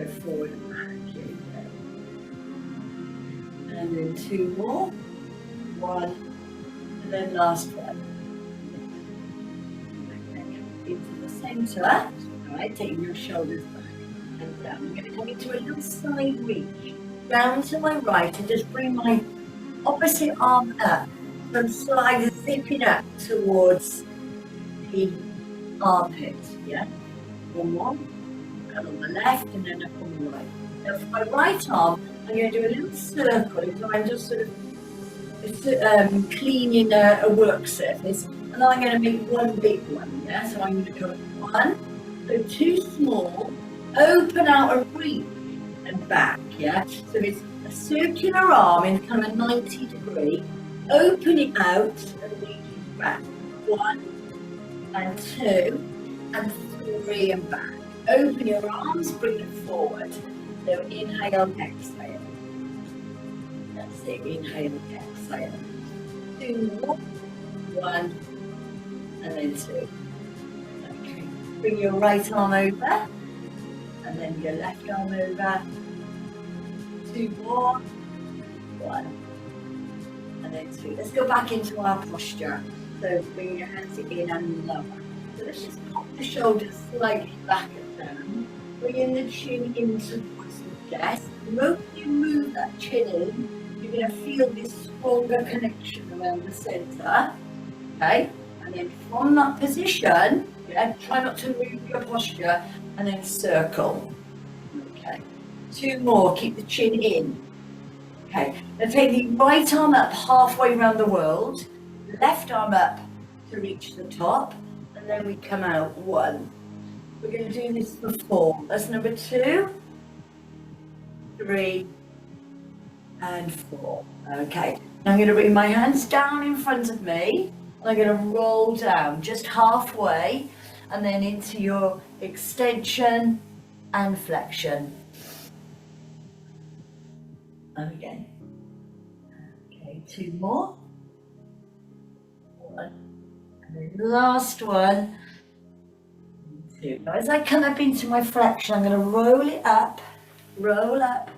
Go forward and back. Here we go. And then 2 more. 1. And then last one. Into the centre. Alright, taking your shoulders back and down. I'm going to come into a little side reach. Down to my right and just bring my opposite arm up. So I'm sliding, zipping up towards the armpit. Yeah? One more. And on the left and then up on the right. Now for my right arm, I'm going to do a little circle. So I'm just sort of cleaning a work surface. And then I'm going to make one big one. Yeah? So I'm going to go 1, so 2 small, open out and reach and back. Yeah? So it's a circular arm in kind of a 90 degree. Open it out and reach it back. 1 and 2 and 3 and back. Open your arms, bring them forward. So inhale, exhale. That's it, inhale, exhale. 2 more. 1 and then 2. Okay. Bring your right arm over and then your left arm over. 2 more. 1 and then 2. Let's go back into our posture. So bring your hands in and lower. So let's just pop the shoulders slightly back and down. Bring the chin in towards the chest. The moment you move that chin in, you're going to feel this stronger connection around the centre. Okay? And then from that position, yeah, try not to move your posture, and then circle. Okay. 2 more, keep the chin in. Okay. Now take the right arm up halfway around the world, left arm up to reach the top, and then we come out 1. We're going to do this for 4. That's number 2, 3, and 4. Okay. Now I'm going to bring my hands down in front of me. And I'm going to roll down just halfway, and then into your extension and flexion. And again. Okay, 2 more. 1. And then last one. 2. Now as I come up into my flexion, I'm going to roll it up, roll up,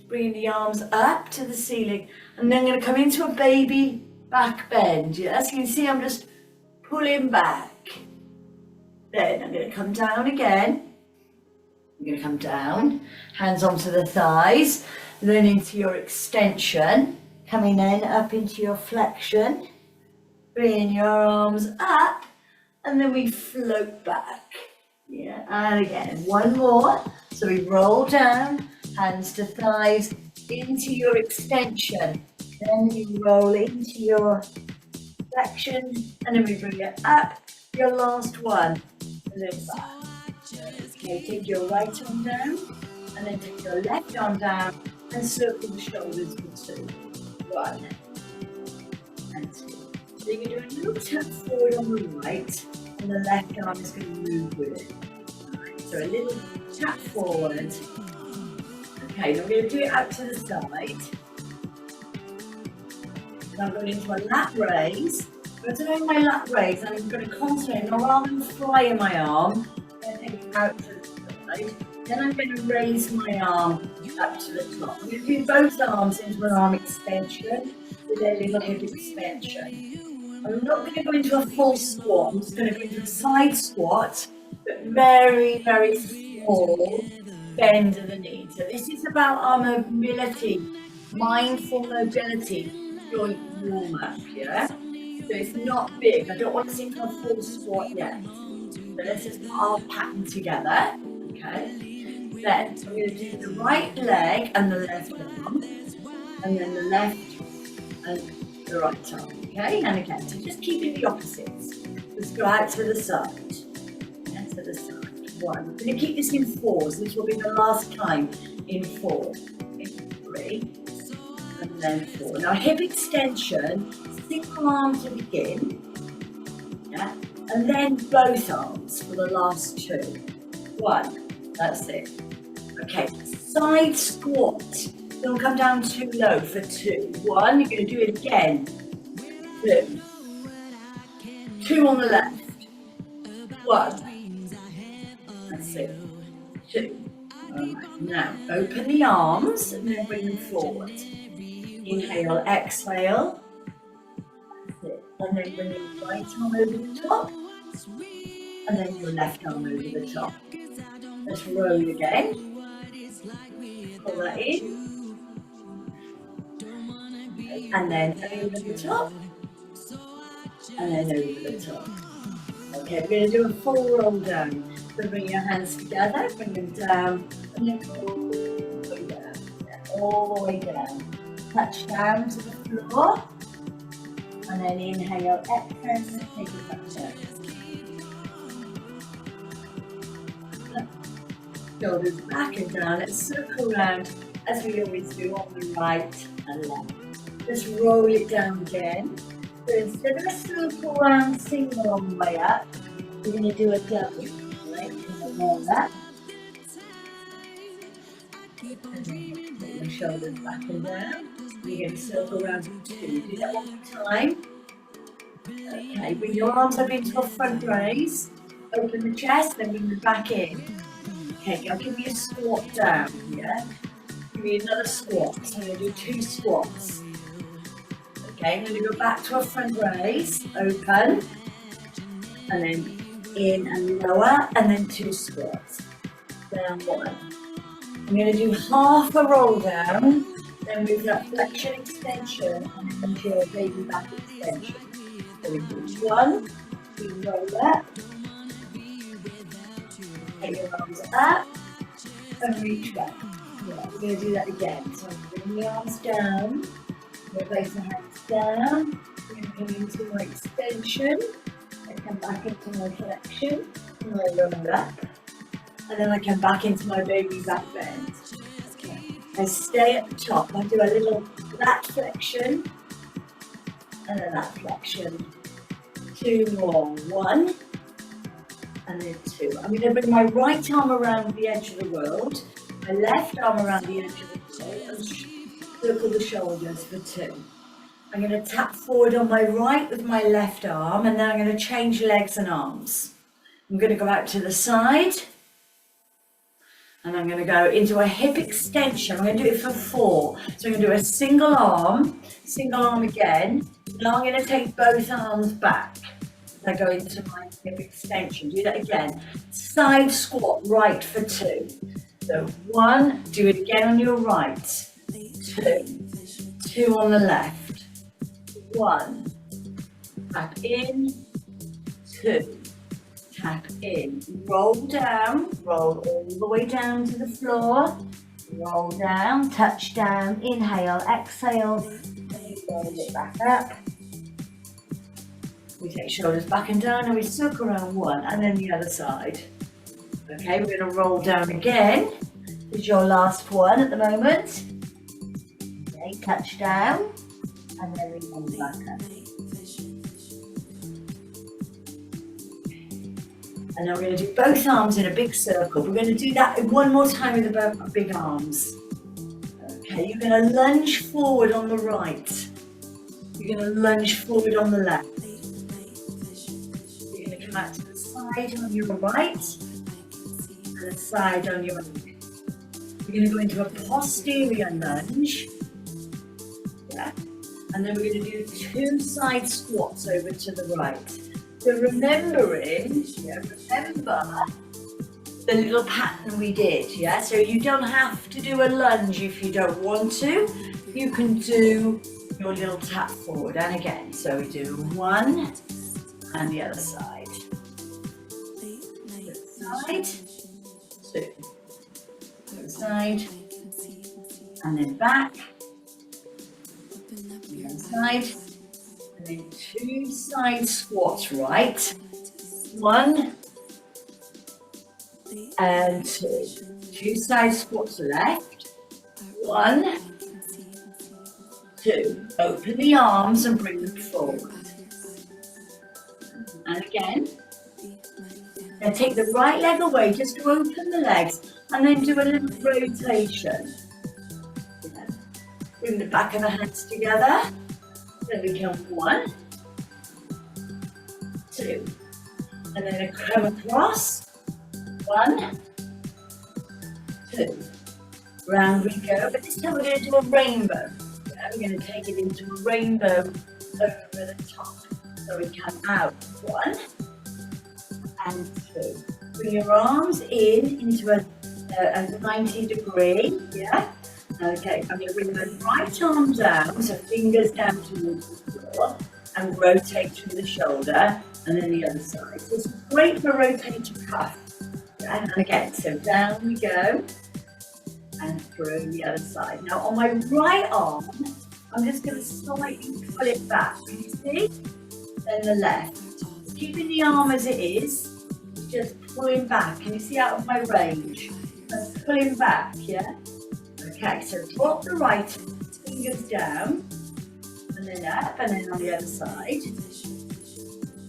bringing the arms up to the ceiling, and then I'm going to come into a baby back bend. Yeah, as you can see, I'm just pulling back. Then I'm going to come down again. I'm going to come down, hands onto the thighs, then into your extension, coming in up into your flexion, bringing your arms up, and then we float back. Yeah, and again, 1 more. So we roll down, hands to thighs, into your extension. Then you roll into your flexion, and then we bring it up. Your last one, and then back. Okay, take your right arm down, and then take your left arm down, and circle the shoulders for 2. 1 and 2. So you're going to do a little tap forward on the right, and the left arm is going to move with it. Right, so a little tap forward. Okay, now we're going to do it out to the side. And I'm going into a lat raise. But doing my lat raise, I'm going to concentrate now rather than flying my arm, and take it out to the side. Then I'm going to raise my arm up to the top. I'm going to do both arms into an arm extension with a little hip extension. I'm not going to go into a full squat. I'm just going to go into a side squat, but very, very small bend of the knee. So this is about our mobility, mindful mobility, joint warm up, yeah? So it's not big. I don't want to sit on a full squat yet. So let's just put our pattern together, okay? Then so I'm going to do the right leg and the left arm, and then the left and the right arm, okay? And again, so just keeping the opposites. Let's go out to the side, and to the side. 1. I'm going to keep this in 4s. This will be the last time in 4. Okay, 3, and then 4. Now hip extension, single arm to begin, yeah? And then both arms for the last 2. 1, that's it. Okay, side squat. Don't come down too low for 2. 1, you're going to do it again. 2. 2 on the left. 1. That's it. 2. Alright, now open the arms and then bring them forward. Inhale, exhale. And then bring your right arm over the top. And then your left arm over the top. Let's roll again. Pull that in. And then over the top. And then over the top. Okay, we're going to do a full roll down. So bring your hands together, bring them down, and then all the way down. All the way down. Touch down to the floor. And then inhale, exhale, and take it back down. Shoulders back and down. Let's circle around as we always do on the right and left. Just roll it down again. So instead of a circle round single on the way up, we're going to do a double. Right? Roll that. And then put your shoulders back and down. You're going to circle around two. Do that one more time. Okay, bring your arms up into a front raise. Open the chest, then bring them back in. Okay, I'll give you a squat down, yeah? Give me another squat. So I'm going to do 2 squats. Okay, I'm going to go back to a front raise, open, and then in and lower, and then 2 squats. Down 1. I'm going to do half a roll down, then move that flexion extension, and then into your baby back extension. So we do 1, we roll up. Take your arms up and reach back. Yeah, we're going to do that again. So bring the arms down, we'll place the hands down, we're going to come into my extension, I come back into my flexion, and I roll up, and then I come back into my baby back bend. Okay. I stay at the top, I do a little lat flexion, and a lat flexion. 2 more, 1. And then 2. I'm going to bring my right arm around the edge of the world, my left arm around the edge of the world, and circle the shoulders for 2. I'm going to tap forward on my right with my left arm, and then I'm going to change legs and arms. I'm going to go out to the side, and I'm going to go into a hip extension. I'm going to do it for 4. So I'm going to do a single arm again. Now I'm going to take both arms back. I go into my hip extension. Do that again. Side squat right for 2. So 1, do it again on your right. 2, 2 on the left. 1, tap in, 2, tap in. Roll down, roll all the way down to the floor. Roll down, touch down, inhale, exhale, roll it back up. We take shoulders back and down and we circle around 1 and then the other side. Okay, we're going to roll down again. This is your last one at the moment. Okay, touch down and then we roll back up. And now we're going to do both arms in a big circle. We're going to do that one more time with the big arms. Okay, you're going to lunge forward on the right. You're going to lunge forward on the left. Out to the side on your right and the side on your left. We're going to go into a posterior lunge, yeah, and then we're going to do 2 side squats over to the right. So remember the little pattern we did, yeah? So you don't have to do a lunge if you don't want to. You can do your little tap forward and again. So we do 1 and the other side. Side, 2, other side, and then back, the other side, and then 2 side squats right, 1 and 2, 2 side squats left, 1, 2, open the arms and bring them forward, and again. And take the right leg away just to open the legs and then do a little rotation. Bring the back of the hands together. Then we come 1, 2, and then a come across. 1, 2. Round we go, but this time we're going to do a rainbow. Yeah, we're going to take it into a rainbow over the top. So we come out 1 and 2. Bring your arms into a 90 degree, yeah? Okay, I'm going to bring the right arm down, so fingers down towards the floor, and rotate through the shoulder, and then the other side. So it's great for rotating cuff. Yeah? And again, so down we go, and through the other side. Now on my right arm, I'm just going to slightly pull it back, can you see? Then the left. Keeping the arm as it is, just pulling back. Can you see out of my range? And pulling back, yeah? Okay, so drop the right fingers down, and then up, and then on the other side.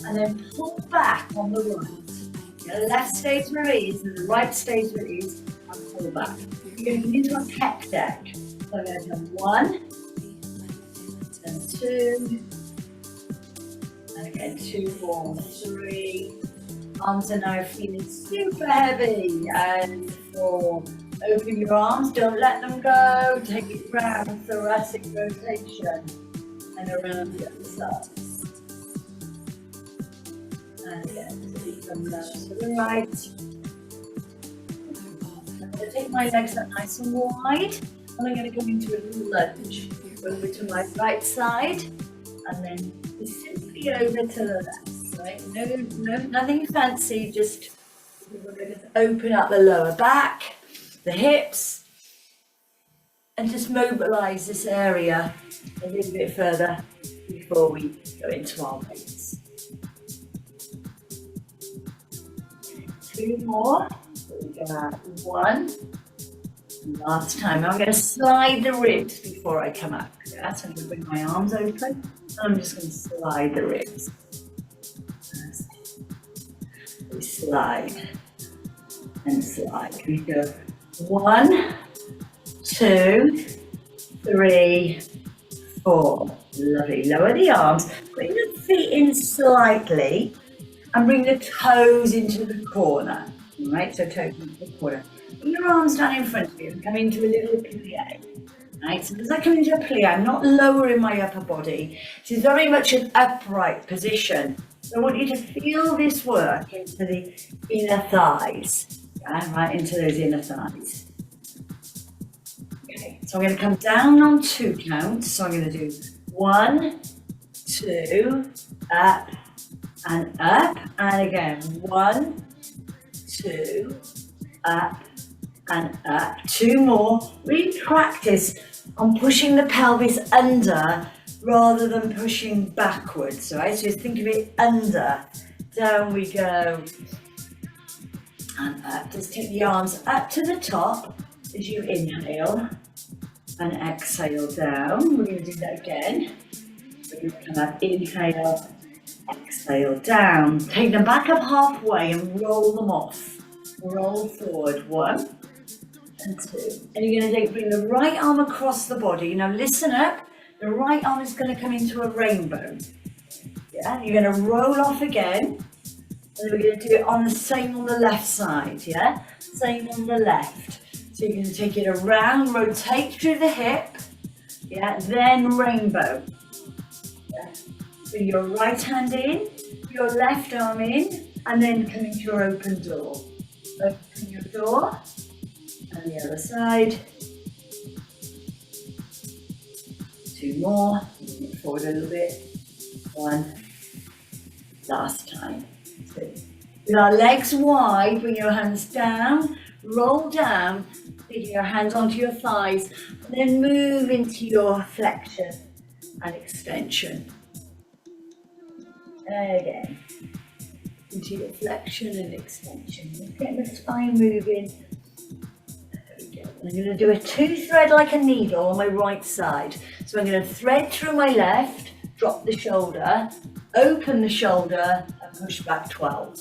And then pull back on the right. The left stays where it is, and the right stays where it is, and pull back. You're going to get into a pec deck. So I'm going to do 1, and 2, and again 2 more, 3. Arms are now feeling super heavy, and 4. Open your arms, don't let them go. Take it round, thoracic rotation, and around the other side. And again, so you come down to the right. I'm going to take my legs up nice and wide, and I'm going to go into a little lunge. Over to my right side, and then simply over to the left. Right? No, nothing fancy. Just we're going to open up the lower back, the hips, and just mobilize this area a little bit further before we go into our weights. 2 more. So we go out 1. Last time. I'm going to slide the ribs before I come up. Yeah, so I'm going to bring my arms open, and I'm just going to slide the ribs. We slide and slide. We go 1, 2, 3, 4. Lovely. Lower the arms. Bring the feet in slightly, and bring the toes into the corner. All right. So toes into the corner. Bring your arms down in front of you and come into a little plie. Right, so as I come into a plie, I'm not lowering my upper body. This is very much an upright position. So I want you to feel this work into the inner thighs. Yeah, right into those inner thighs. Okay, so I'm going to come down on 2 counts. So I'm going to do 1, 2, up, and up. And again, 1, 2, up, and up. 2 more. Really practice on pushing the pelvis under rather than pushing backwards, right? So think of it under. Down we go. And up. Just take the arms up to the top as you inhale and exhale down. We're going to do that again. We're going to come up, inhale, exhale down. Take them back up halfway and roll them off. Roll forward. 1 and 2. And you're going to bring the right arm across the body. Now listen up. The right arm is going to come into a rainbow. Yeah, you're going to roll off again. And we're going to do it on the same on the left side. Yeah, same on the left. So you're going to take it around, rotate through the hip. Yeah, then rainbow. Yeah. Bring your right hand in, your left arm in, and then come into your open door. Open your door. And the other side. 2 more. Bring it forward a little bit. 1. Last time. 2. With our legs wide, bring your hands down, roll down, taking your hands onto your thighs, and then move into your flexion and extension. And again, into your flexion and extension. Get the spine moving. I'm going to do a 2 thread like a needle on my right side. So I'm going to thread through my left, drop the shoulder, open the shoulder, and push back 12.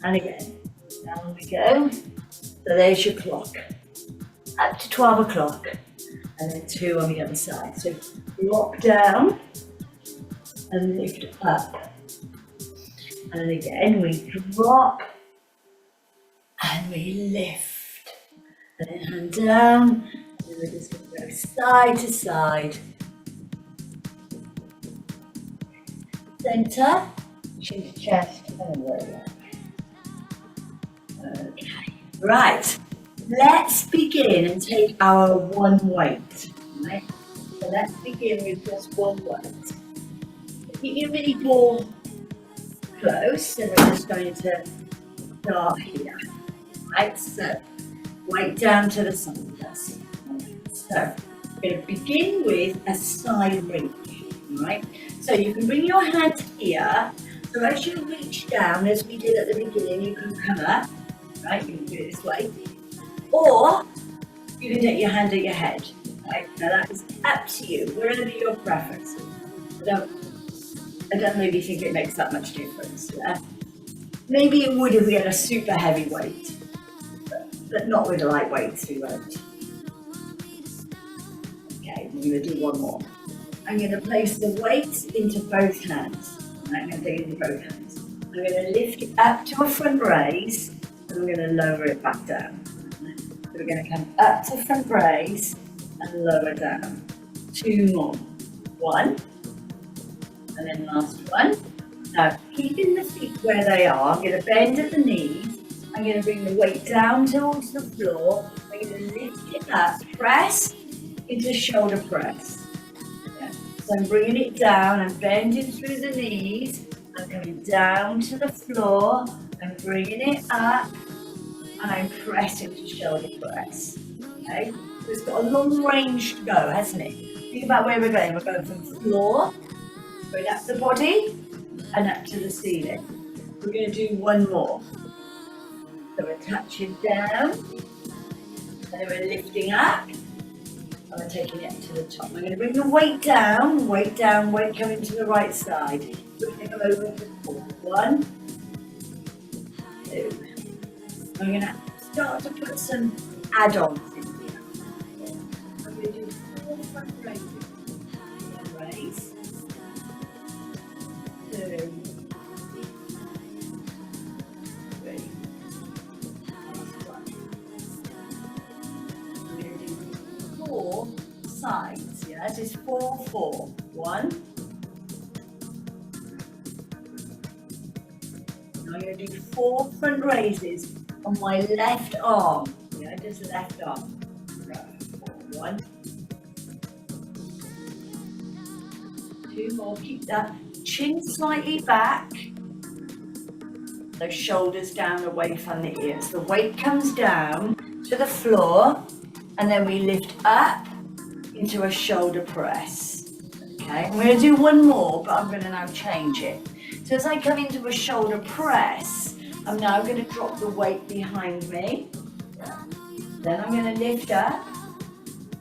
And again, down we go. So there's your clock. Up to 12 o'clock. And then 2 on the other side. So lock down and lift up. And again, we drop and we lift. And then hand down, and we're just going to go side to side. Center, chin to chest, and roll. Okay, right. Let's begin and take our one weight. Right? So let's begin with just one weight. Keep your mini ball close, and we're just going to start here. Right, so weight down to the side. That's it. So we're going to begin with a side reach. Right, so you can bring your hand here. So as you reach down, as we did at the beginning, you can come up. Right, you can do it this way, or you can take your hand at your head. Right, now that is up to you, wherever your preference is. I don't really think it makes that much difference. Yeah? Maybe it would if we had a super heavy weight, but not with light weights, we won't. Okay, we're going to do one more. I'm going to place the weight into both hands. I'm going to take it into both hands. I'm going to lift it up to a front raise, and I'm going to lower it back down. So we're going to come up to front raise and lower down. Two more. One, and then last one. Now, keeping the feet where they are, I'm going to bend at the knees. I'm going to bring the weight down towards the floor. I'm going to lift it up, press into shoulder press. So I'm bringing it down, I'm bending through the knees, I'm coming down to the floor, I'm bringing it up, and I'm pressing to shoulder press. Okay, so it's got a long range to go, hasn't it? Think about where we're going. We're going from the floor, going up the body, and up to the ceiling. We're going to do one more. So we're touching down, and then we're lifting up. And we're taking it to the top. I'm going to bring the weight down, weight coming to the right side. We're going to go over to 4. 1, 2. I'm going to start to put some add-ons in here. I'm going to do 4 front raises. One raise. 2. 3. Last one. 4 sides, yeah, this is 4, 4. 1. Now I'm going to do 4 front raises on my left arm, yeah, just left arm. 1. 2 more, keep that chin slightly back. Those shoulders down away from the ears. The weight comes down to the floor. And then we lift up into a shoulder press. Okay, I'm going to do one more, but I'm going to now change it. So as I come into a shoulder press, I'm now going to drop the weight behind me. Then I'm going to lift up.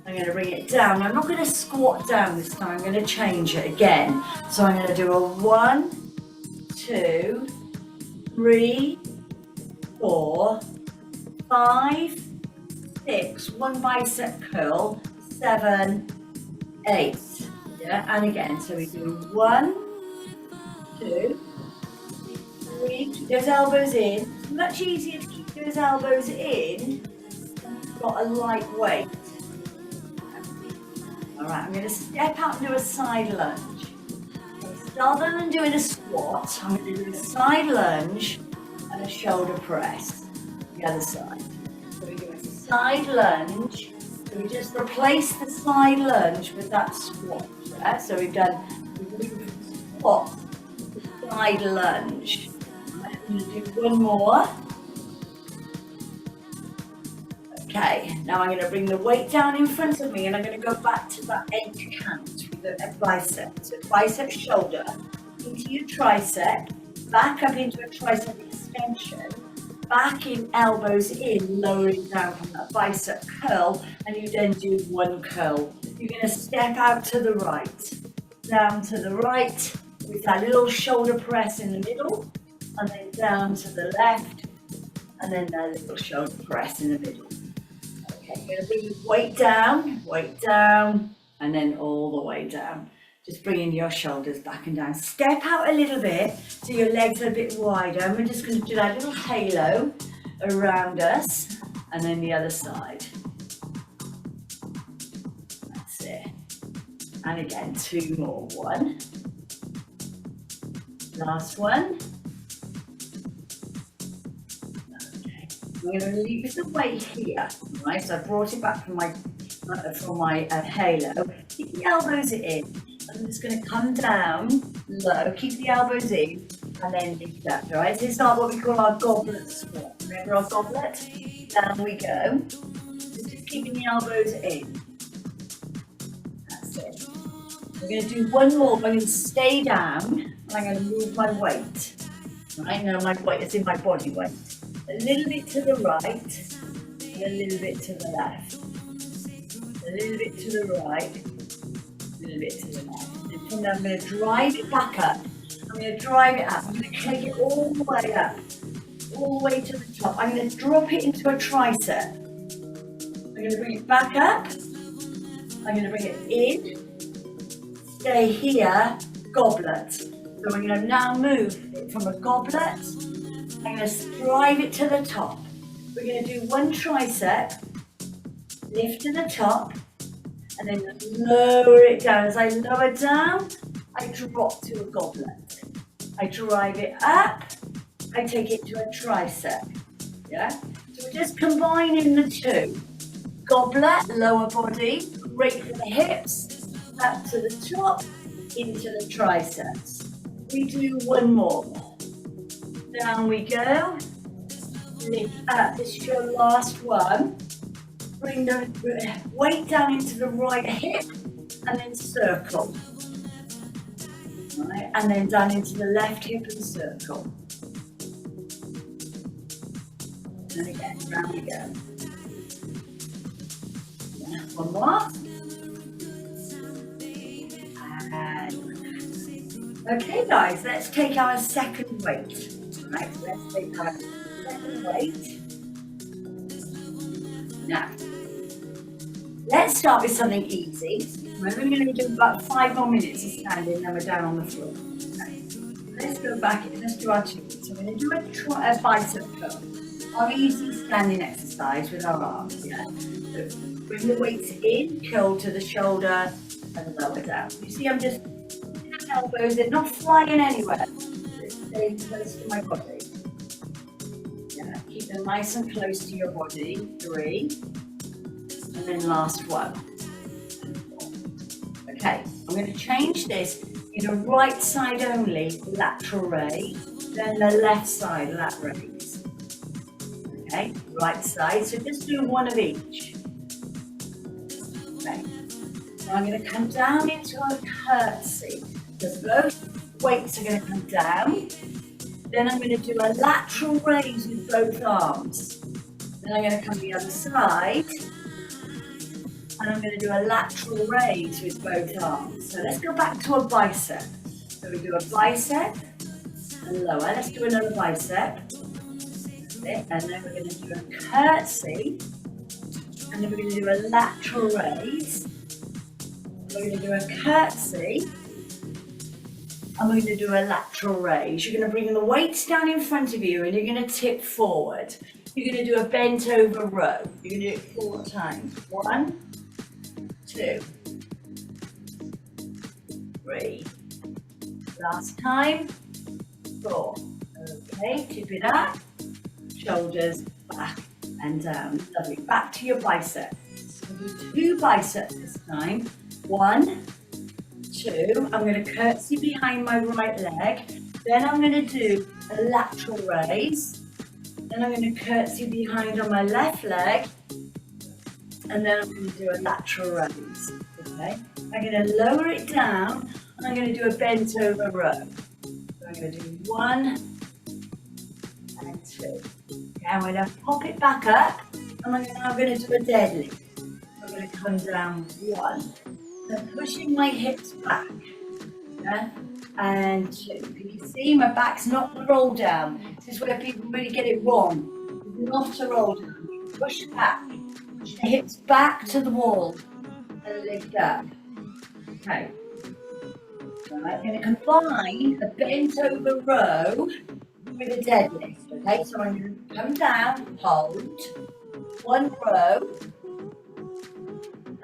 I'm going to bring it down. I'm not going to squat down this time. I'm going to change it again. So I'm going to do a 1, 2, 3, 4, 5, 6, 1 bicep curl, 7, 8. Yeah, and again, so we do 1, 2, 3. Keep those elbows in. It's much easier to keep those elbows in when you've got a light weight. All right, I'm going to step out and do a side lunge. So rather than doing a squat, I'm going to do a side lunge and a shoulder press. The other side. So we do a side lunge. So we just replace the side lunge with that squat. Yeah? So we've moved from squat to side lunge. I'm going to do one more. Okay, now I'm going to bring the weight down in front of me and I'm going to go back to that 8 count with the bicep. So bicep shoulder into your tricep, back up into a tricep extension, back in elbows in, lowering down from that bicep curl, and you then do one curl. You're going to step out to the right, down to the right with that little shoulder press in the middle, and then down to the left, and then that little shoulder press in the middle. Okay, you're going to bring your weight down, and then all the way down. Just bringing your shoulders back and down. Step out a little bit so your legs are a bit wider. And we're just going to do that little halo around us. and then the other side. That's it. And again, 2 more. 1. Last one. Okay. I'm going to leave the weight here, right? So I brought it back from my halo. Keep the elbows in. I'm just going to come down low, keep the elbows in, and then lift up, all right? So it's not what we call our goblet squat. Remember our goblet? Down we go. Just keeping the elbows in. That's it. We're going to do one more, but I'm going to stay down, and I'm going to move my weight. Right, now my weight is in my body weight. A little bit to the right, and a little bit to the left. A little bit to the right, a little bit to the left. And from there I'm going to drive it back up. I'm going to drive it up. I'm going to take it all the way up. All the way to the top. I'm going to drop it into a tricep. I'm going to bring it back up. I'm going to bring it in. Stay here, goblet. So I'm going to now move it from a goblet. I'm going to drive it to the top. We're going to do one tricep. Lift to the top, and then lower it down. As I lower down, I drop to a goblet. I drive it up, I take it to a tricep. Yeah? So we're just combining the two. Goblet, lower body, great for the hips, up to the top, into the triceps. We do one more. Down we go. Lift up. This is your last one. Bring the weight down into the right hip and then circle. Right, and then down into the left hip and circle. And again, round we go. Yeah, one more. And okay guys, let's take our second weight. Right, let's take our second weight. Now, let's start with something easy. We're only going to do about 5 more minutes of standing, then we're down on the floor. Okay. Let's go back and let's do our 2 minutes. So we're going to do a bicep curl. Our easy standing exercise with our arms. Yeah. So bring the weights in, curl to the shoulder, and lower down. You see, I'm just elbows. They're not flying anywhere. They're staying close to my body. Yeah. Keep them nice and close to your body. 3. And then last one. Okay, I'm going to change this in a right side only lateral raise, then the left side lat raise. Okay, right side, so just do one of each. Okay, so I'm going to come down into a curtsy. So both weights are going to come down. Then I'm going to do a lateral raise with both arms. Then I'm going to come the other side. And I'm going to do a lateral raise with both arms. So let's go back to a bicep. So we do a bicep and lower. Let's do another bicep. And then we're going to do a curtsy. And then we're going to do a lateral raise. We're going to do a curtsy. And we're going to do a lateral raise. You're going to bring the weights down in front of you and you're going to tip forward. You're going to do a bent over row. You're going to do it 4 times. 1, 2, 3. Last time. 4. Okay, tip it up. Shoulders back and down. Lovely. Back to your biceps. We'll do 2 biceps this time. 1, 2. I'm going to curtsy behind my right leg. Then I'm going to do a lateral raise. Then I'm going to curtsy behind on my left leg. And then I'm going to do a lateral raise. Okay. I'm going to lower it down and I'm going to do a bent over row. So I'm going to do 1 and 2. Okay, I'm going to pop it back up and I'm going to do a deadlift. I'm going to come down 1. I'm pushing my hips back. Yeah? And 2. Can you see my back's not the roll down? This is where people really get it wrong. It's not a roll down. You push back. Push the hips back to the wall and lift up. Okay. So I'm going to combine a bent over row with a deadlift. Okay, so I'm going to come down, hold, one row,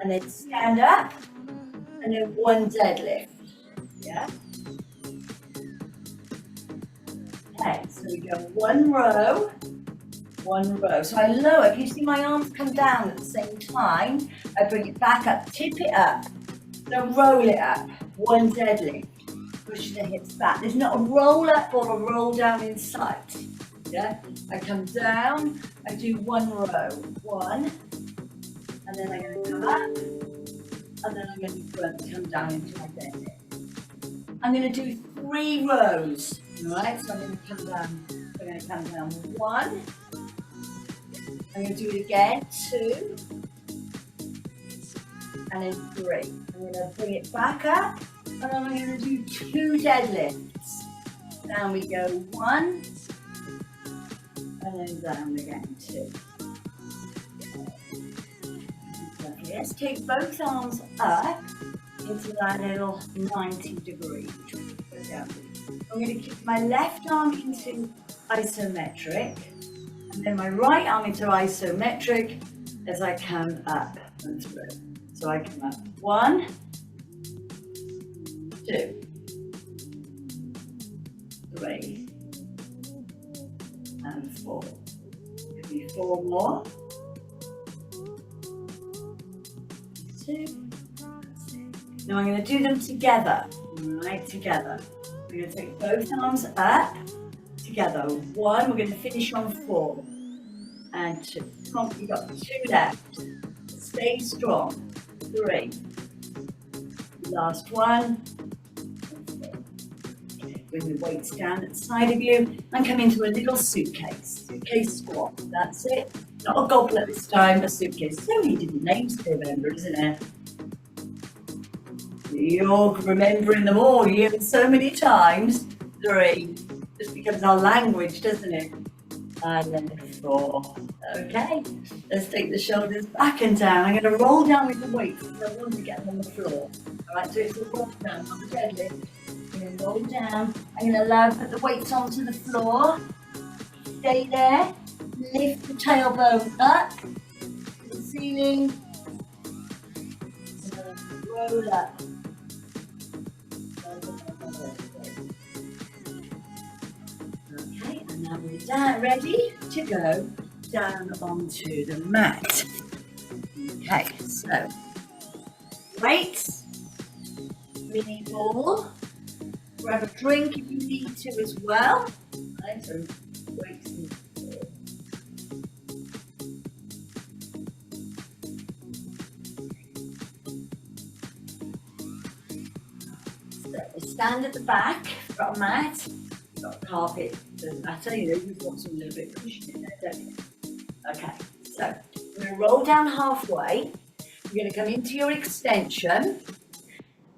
and then stand up, and then one deadlift. Yeah? Okay, so we go one row. So I lower, if you see my arms come down at the same time, I bring it back up, tip it up, then roll it up, one deadlift, push the hips back. There's not a roll up or a roll down in sight, yeah? I come down, I do one row, one, and then I'm going to come up, and then I'm going to come down into my deadlift. I'm going to do 3 rows, all right? So I'm going to come down, one, I'm going to do it again, 2, and then 3. I'm going to bring it back up, and then I'm going to do 2 deadlifts. Down we go, 1, and then down again, 2. Okay, let's take both arms up into that little 90 degree. I'm going to keep my left arm into isometric, and then my right arm into isometric as I come up and through. So I come up 1, 2, 3, and 4. Give me 4 more. 2. Now I'm going to do them together, right, together. We're going to take both arms up, together. 1, we're going to finish on 4, and 2. Come on, we've got 2 left. Stay strong. 3. Last one. Bring the weights down at the side of you and come into a little suitcase. Suitcase squat. That's it. Not a goblet this time, a suitcase. So many different names to remember, isn't it? You're remembering them all. You hear them so many times. 3. Just becomes our language, doesn't it? And then 4. Okay. Let's take the shoulders back and down. I'm going to roll down with the weights because I want to get them on the floor. All right, so it's a roll down, not a deadlift. I'm going to roll down. I'm going to allow put the weights onto the floor. Stay there. Lift the tailbone up to the ceiling. And roll up. Okay, and now we're down, ready to go down onto the mat. Okay, so weights, mini ball, grab a drink if you need to as well. Right, so weights and ball. So we stand at the back, we've got a mat, we've got a carpet, doesn't matter, you know, you've got some little bit of cushion in there, don't you? Okay, so we're going to roll down halfway. You're going to come into your extension,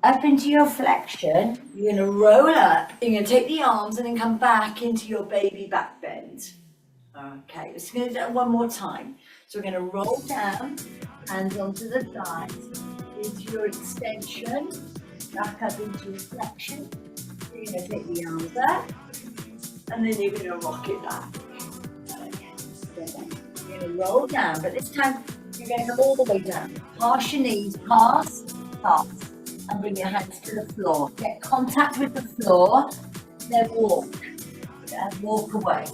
up into your flexion. You're going to roll up. You're going to take the arms and then come back into your baby back bend. Okay, we're just going to do that one more time. So we're going to roll down, hands onto the thighs, into your extension, back up into your flexion. You're going to take the arms up, and then you're going to rock it back. Okay. You're going to roll down, but this time you're going to come all the way down. Pass your knees, pass, and bring your hands to the floor. Get contact with the floor, then walk. Yeah, walk away.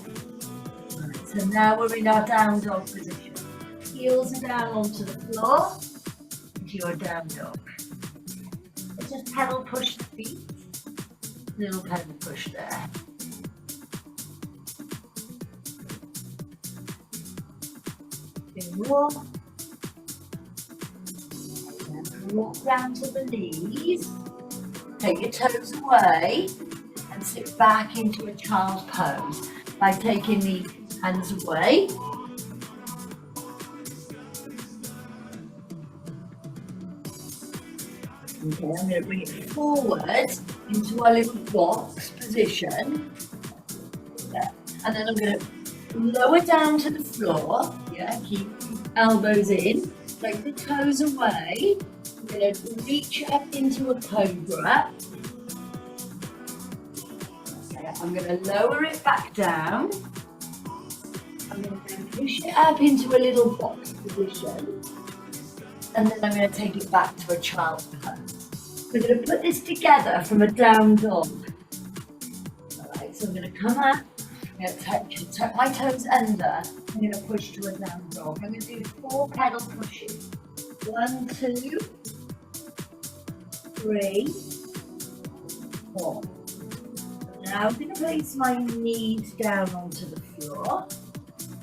Right, so now we're in our down dog position. Heels are down onto the floor, into your down dog. Just pedal push the feet. Little pedal push there. Walk. And walk down to the knees. Take your toes away and sit back into a child's pose by taking the hands away. Okay, I'm going to bring it forward into our little box position. There. And then I'm going to lower down to the floor. Yeah, keep elbows in. Take the toes away. I'm going to reach up into a cobra. Okay, I'm going to lower it back down. I'm I'm going to push it up into a little box position, and then I'm going to take it back to a child's pose. We're going to put this together from a down dog. Alright, so I'm going to come up, I'm going to tuck my toes under, I'm going to push to a down dog. I'm going to do 4 pedal pushes. 1, 2, 3, 4. Now I'm going to place my knees down onto the floor.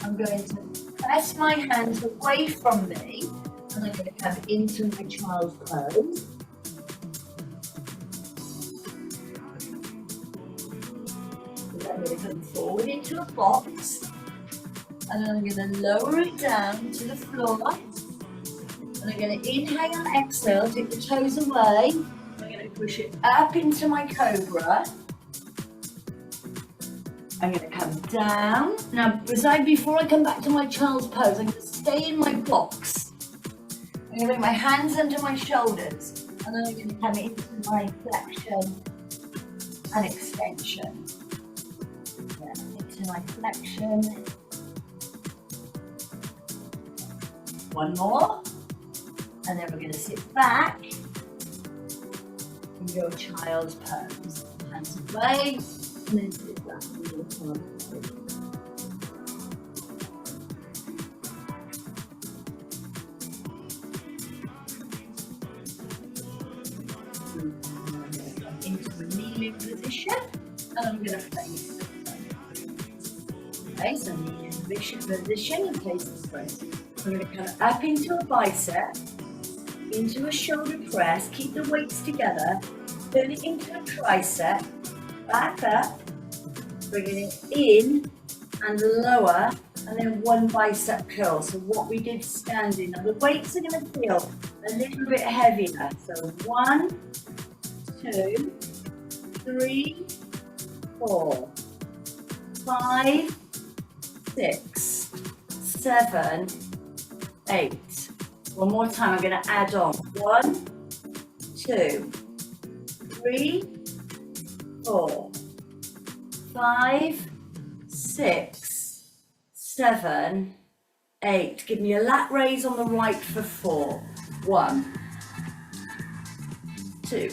I'm going to press my hands away from me, and I'm going to come into my child's pose. So I'm going to come forward into a box, and then I'm going to lower it down to the floor. And I'm going to inhale and exhale, take the toes away. I'm going to push it up into my cobra. I'm going to come down. Now, before I come back to my child's pose, I'm going to stay in my box. I'm going to bring my hands under my shoulders, and then I'm going to come into my flexion and extension. Yeah, into my flexion. One more. And then we're going to sit back in your child's pose. Hands away, and then sit back in your child's pose. Into a kneeling position, and I'm going to face the front. Okay, so kneeling position and face the front. I'm going to come up into a bicep, into a shoulder press, keep the weights together, turn it into a tricep, back up, bringing it in and lower, and then 1 bicep curl. So what we did standing, now the weights are going to feel a little bit heavier. So 1, 2, 3, 4, 5, 6, 7, 8. One more time, I'm going to add on. 1, 2, 3, 4, 5, 6, 7, 8. Give me a lat raise on the right for 4. 1, 2.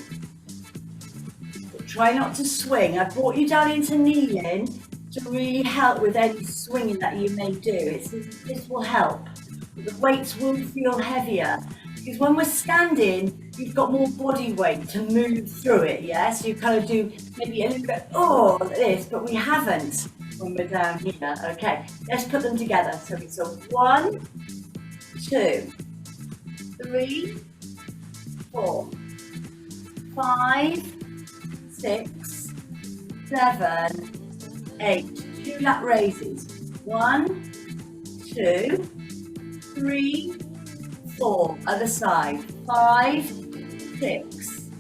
Try not to swing. I brought you down into kneeling to really help with any swinging that you may do. This will help. The weights will feel heavier because when we're standing, you've got more body weight to move through it, yeah? So you kind of do maybe a little bit, like this, but we haven't when we're down here. Okay, let's put them together. So 1, 2, 3, 4, 5, 6, 7, 8. 2 lat raises. 1, 2, 3, 4. Other side. 5, 6,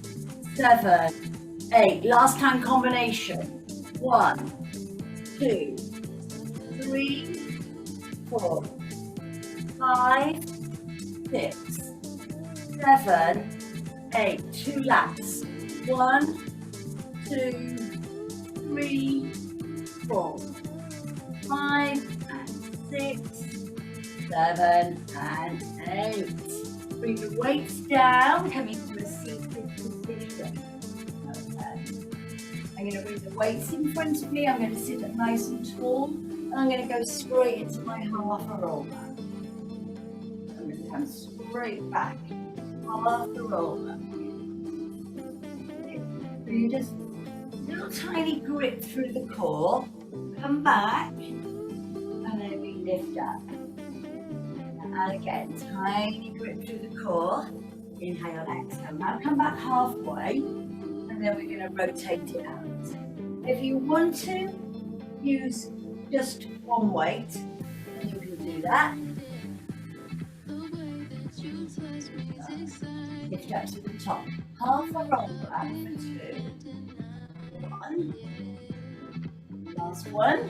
7, 8. Last hand combination. 1, 2, 3, 4, 5, 6, 7, 8. 2 lats. 1, 2, 3, 4, 5, and 6, 7, and 8. Bring the weights down, coming to a seated position. Okay. I'm going to bring the weights in front of me. I'm going to sit up nice and tall, and I'm going to go straight into my half a roll back. I'm going to come straight back, half a roll back. So you just little tiny grip through the core, come back, and then we lift up. And again, tiny grip through the core, inhale, exhale. Now come back halfway, and then we're going to rotate it out. If you want to use just one weight, then you can do that. Lift up to the top. Half a roll back for 2. 1. Last one.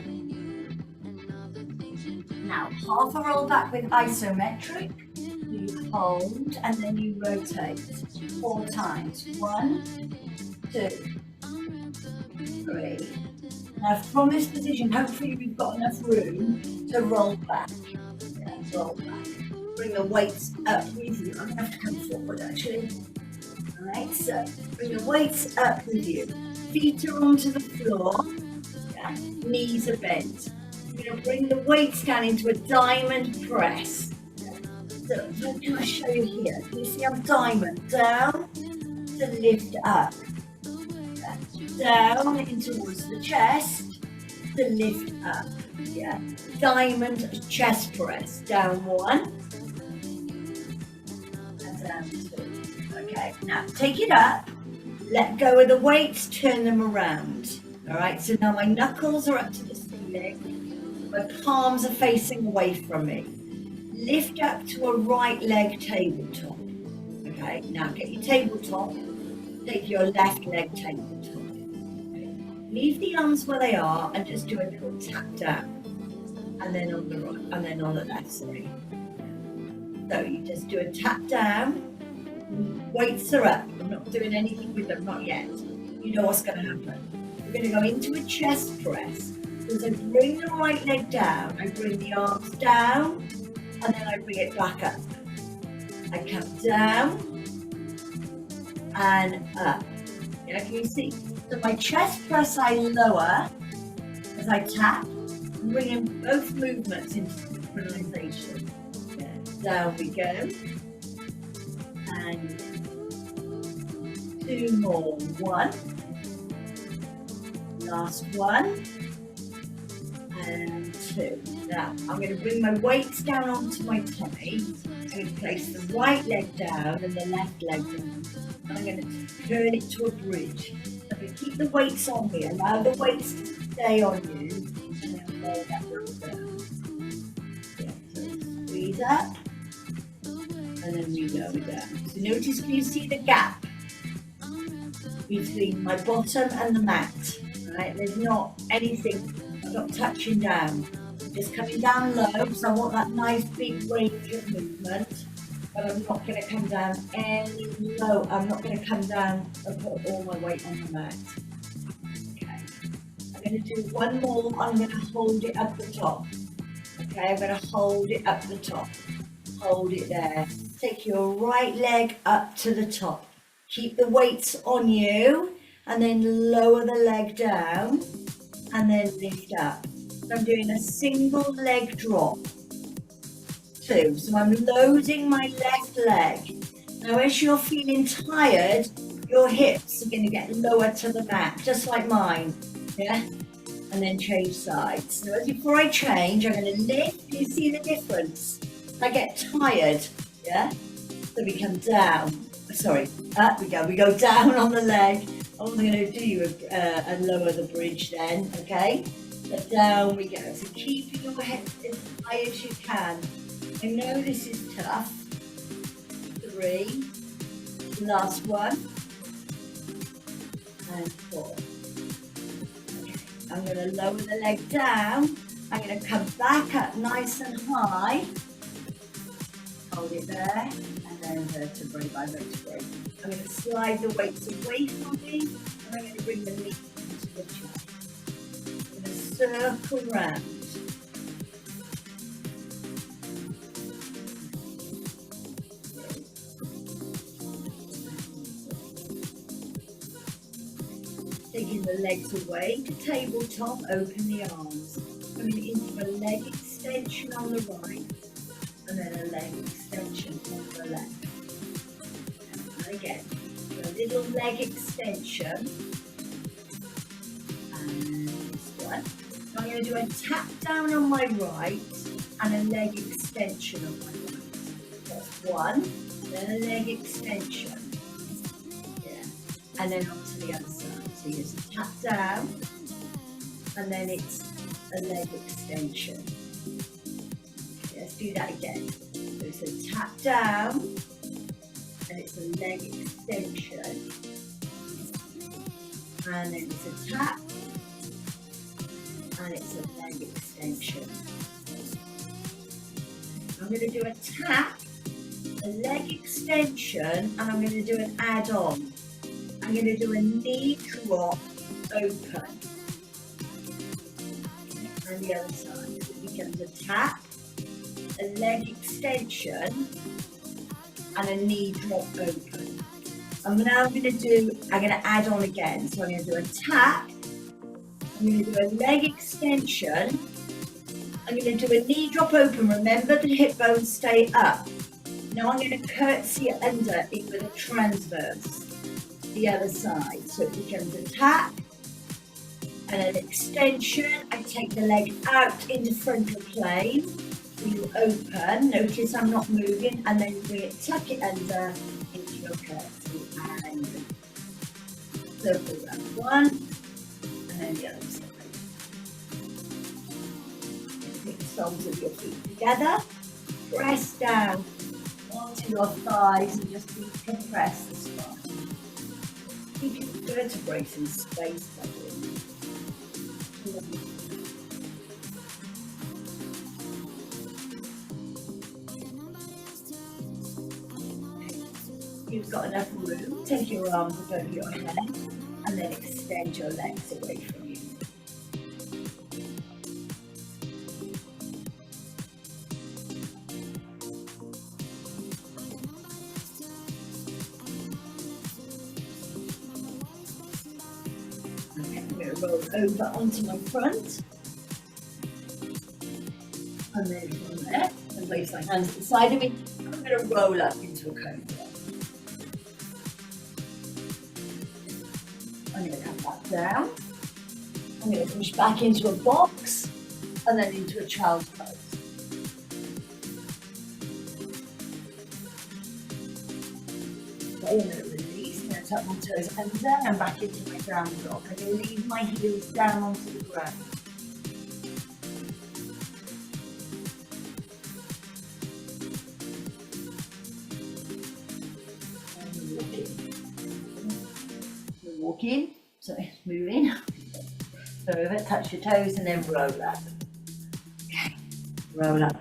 Now, half a roll back with isometric. You hold and then you rotate 4 times. 1, 2, 3, Now from this position, hopefully we've got enough room to roll back. Yeah, roll back. Bring the weights up with you. I'm going to have to come forward actually. Alright, so bring the weights up with you. Feet are onto the floor. Yeah, knees are bent. You're going to bring the weights down into a diamond press. So can I show you here? Can you see I'm diamond? Down to lift up. Yeah. Down in towards the chest to lift up. Yeah. Diamond chest press. Down one. And down two. Okay. Now take it up. Let go of the weights. Turn them around. Alright. So now my knuckles are up to the ceiling. My palms are facing away from me. Lift up to a right leg tabletop. Okay, now get your tabletop, take your left leg tabletop. Okay. Leave the arms where they are and just do a little tap down. And then on the right, and then on the left, sorry. So you just do a tap down, weights are up. I'm not doing anything with them, not yet. You know what's going to happen. We're going to go into a chest press. So as I bring the right leg down, I bring the arms down, and then I bring it back up. I come down and up. Yeah, can you see? So my chest press I lower as I tap, bringing both movements into synchronization. Yeah. Down we go. And two more. One. Last one. And two. Now, I'm going to bring my weights down onto my tummy. I'm going to place the right leg down and the left leg down. And I'm going to turn it to a bridge. I'm going to keep the weights on me. Allow the weights to stay on you. And then roll that roll down. Yeah, so squeeze up. And then we go down. So notice, can you see the gap between my bottom and the mat? Right? There's not anything. I'm not touching down, just coming down low, so I want that nice big range of movement, but I'm not going to come down any low. I'm not going to come down and put all my weight on the mat. Okay, I'm going to do one more. I'm going to hold it up the top. Okay, I'm going to hold it up the top. Hold it there. Take your right leg up to the top. Keep the weights on you, and then lower the leg down. And then lift up. So I'm doing a single leg drop. Two. So I'm loading my left leg. Now as you're feeling tired, your hips are going to get lower to the mat, just like mine. Yeah? And then change sides. So before I change, I'm going to lift. You see the difference? I get tired. Yeah? So we come down. Sorry, up we go. We go down on the leg. I'm going to do you and lower the bridge then, okay? But down we go. So keep your head as high as you can. I know this is tough. 3. Last one. And 4. Okay. I'm going to lower the leg down. I'm going to come back up nice and high. Hold it there. And then vertebrae by vertebrae. I'm going to slide the weights away from me, and I'm going to bring the knees into the chest. I'm going to circle round. Taking the legs away to tabletop, open the arms. Coming into a leg extension on the right, and then a leg extension on the left. Again, a little leg extension, and this one. So I'm going to do a tap down on my right and a leg extension on my right. That's one, then a leg extension, yeah, and then onto the other side. So you just tap down, and then it's a leg extension. Okay, let's do that again. So it's a tap down, and it's a leg extension, and then it's a tap, and it's a leg extension. I'm going to do a tap, a leg extension, and I'm going to do an add-on. I'm going to do a knee drop open. and the other side. So it becomes a tap, a leg extension, and a knee drop open. I'm going to add on again. So I'm going to do a tap, I'm going to do a leg extension, I'm going to do a knee drop open. Remember the hip bones stay up. Now I'm going to curtsy under it with a transverse, the other side. So it becomes a tap and an extension. I take the leg out into frontal plane. So you open, notice I'm not moving, and then we tuck it under into your curtsy and circle round one, and then the other side. Pick the soles of your feet together, press down onto your thighs and just decompress the spine. Keep your vertebrae in space. You've got enough room, take your arms above your head and then extend your legs away from you. Okay, I'm going to roll over onto my front. And then from there, and place my hands to the side of me, I'm going to roll up into a cobra. I'm going to come back down. I'm going to push back into a box and then into a child's pose. Okay, I'm going to release, I'm going to tuck my toes under and back into my down dog. I'm going to leave my heels down onto the ground. Walk in, so move in, over, touch your toes and then roll up. Okay, roll up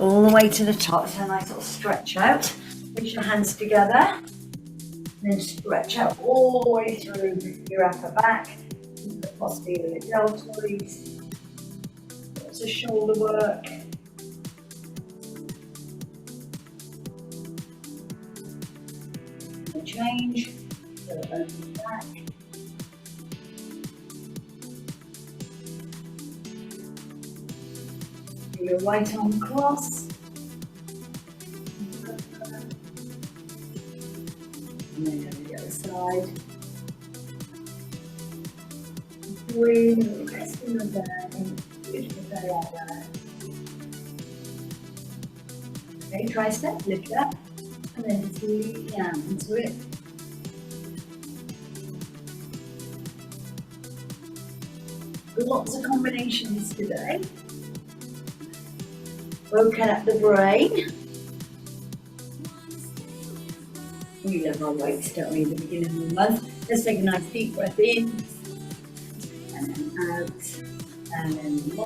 all the way to the top, so a nice little stretch out. Push your hands together, then stretch out all the way through your upper back, the posterior deltoids, lots of shoulder work. And change, so open back. Do your right arm cross. And then go to the other side. Breathe, rest in the belly, beautiful belly out there. Okay, tricep, lift up, and then just lean down into it. Lots of combinations today. Woken up the brain. We love our weights, don't we, at the beginning of the month. Let's take a nice deep breath in, and then out, and then